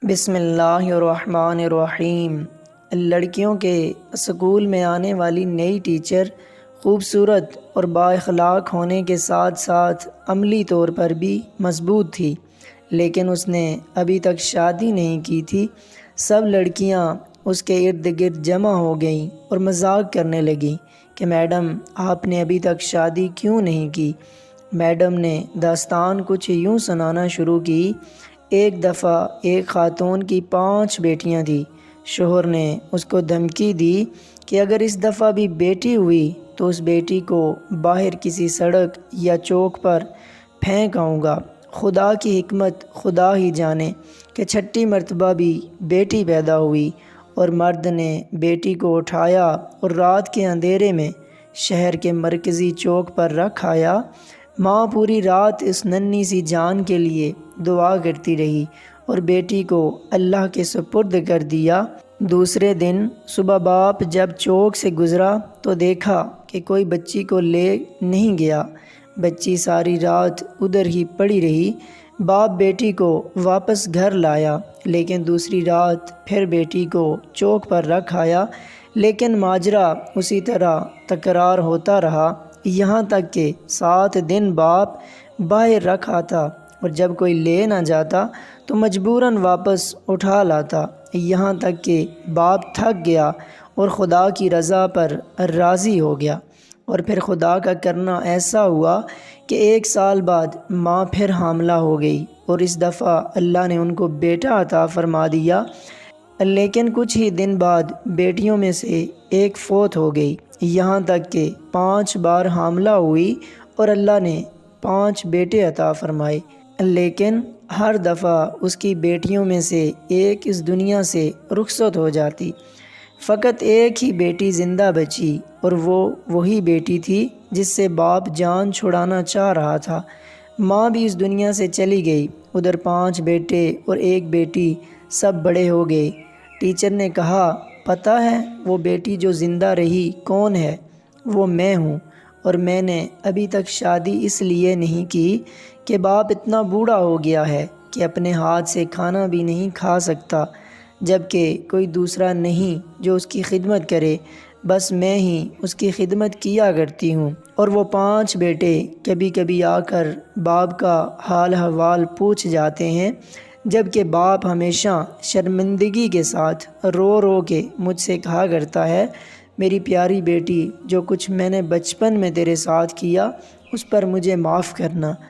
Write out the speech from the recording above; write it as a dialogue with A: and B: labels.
A: بسم اللہ الرحمن الرحیم۔ لڑکیوں کے اسکول میں آنے والی نئی ٹیچر خوبصورت اور بااخلاق ہونے کے ساتھ ساتھ عملی طور پر بھی مضبوط تھی، لیکن اس نے ابھی تک شادی نہیں کی تھی۔ سب لڑکیاں اس کے ارد گرد جمع ہو گئیں اور مذاق کرنے لگیں کہ میڈم، آپ نے ابھی تک شادی کیوں نہیں کی؟ میڈم نے داستان کچھ یوں سنانا شروع کی۔ ایک دفعہ ایک خاتون کی 5 بیٹیاں تھیں۔ شوہر نے اس کو دھمکی دی کہ اگر اس دفعہ بھی بیٹی ہوئی تو اس بیٹی کو باہر کسی سڑک یا چوک پر پھینک آؤں گا۔ خدا کی حکمت خدا ہی جانے کہ 6ٹھی مرتبہ بھی بیٹی پیدا ہوئی اور مرد نے بیٹی کو اٹھایا اور رات کے اندھیرے میں شہر کے مرکزی چوک پر رکھ آیا۔ ماں پوری رات اس ننھی سی جان کے لیے دعا کرتی رہی اور بیٹی کو اللہ کے سپرد کر دیا۔ دوسرے دن صبح باپ جب چوک سے گزرا تو دیکھا کہ کوئی بچی کو لے نہیں گیا۔ بچی ساری رات ادھر ہی پڑی رہی۔ باپ بیٹی کو واپس گھر لایا، لیکن دوسری رات پھر بیٹی کو چوک پر رکھ آیا، لیکن ماجرا اسی طرح تکرار ہوتا رہا، یہاں تک کہ 7 دن باپ باہر رکھ آتا اور جب کوئی لے نہ جاتا تو مجبوراً واپس اٹھا لاتا، یہاں تک کہ باپ تھک گیا اور خدا کی رضا پر راضی ہو گیا۔ اور پھر خدا کا کرنا ایسا ہوا کہ 1 سال بعد ماں پھر حاملہ ہو گئی اور اس دفعہ اللہ نے ان کو بیٹا عطا فرما دیا، لیکن کچھ ہی دن بعد بیٹیوں میں سے ایک فوت ہو گئی، یہاں تک کہ 5 بار حاملہ ہوئی اور اللہ نے 5 بیٹے عطا فرمائے، لیکن ہر دفعہ اس کی بیٹیوں میں سے ایک اس دنیا سے رخصت ہو جاتی۔ فقط ایک ہی بیٹی زندہ بچی اور وہ وہی بیٹی تھی جس سے باپ جان چھڑانا چاہ رہا تھا۔ ماں بھی اس دنیا سے چلی گئی۔ ادھر 5 بیٹے اور ایک بیٹی، سب بڑے ہو گئے۔ ٹیچر نے کہا، پتہ ہے وہ بیٹی جو زندہ رہی کون ہے؟ وہ میں ہوں، اور میں نے ابھی تک شادی اس لیے نہیں کی کہ باپ اتنا بوڑھا ہو گیا ہے کہ اپنے ہاتھ سے کھانا بھی نہیں کھا سکتا، جبکہ کوئی دوسرا نہیں جو اس کی خدمت کرے، بس میں ہی اس کی خدمت کیا کرتی ہوں۔ اور وہ 5 بیٹے کبھی کبھی آ کر باپ کا حال احوال پوچھ جاتے ہیں، جبکہ باپ ہمیشہ شرمندگی کے ساتھ رو رو کے مجھ سے کہا کرتا ہے، میری پیاری بیٹی، جو کچھ میں نے بچپن میں تیرے ساتھ کیا اس پر مجھے معاف کرنا۔